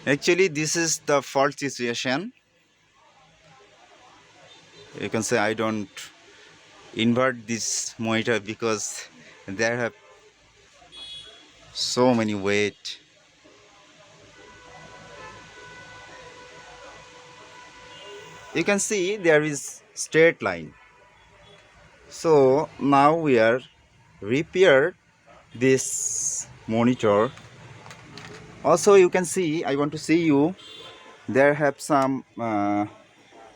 Actually, this is the fault situation. You can say I don't invert this monitor because there have so many weight. You can see there is straight line. So now we are repaired this monitor. Also you can see, I want to see you, there have some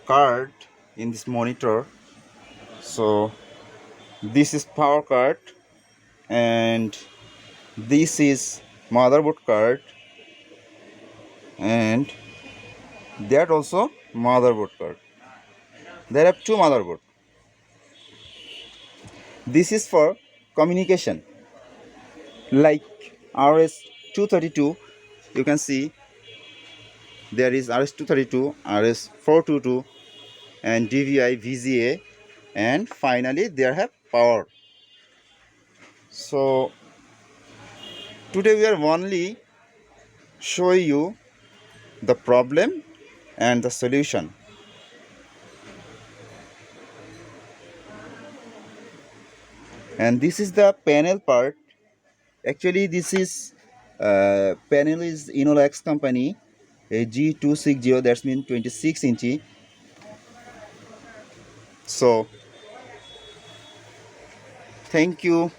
card in this monitor. So this is power card and this is motherboard card and that also motherboard card. There are two motherboard. This is for communication like RS-232. You can see there is RS-232, RS-422 and DVI, VGA, and finally there have power. So today we are only show you the problem and the solution. And this is the panel part. Actually this is panel is Inolax company, a G260, that's mean 26 inch. So thank you.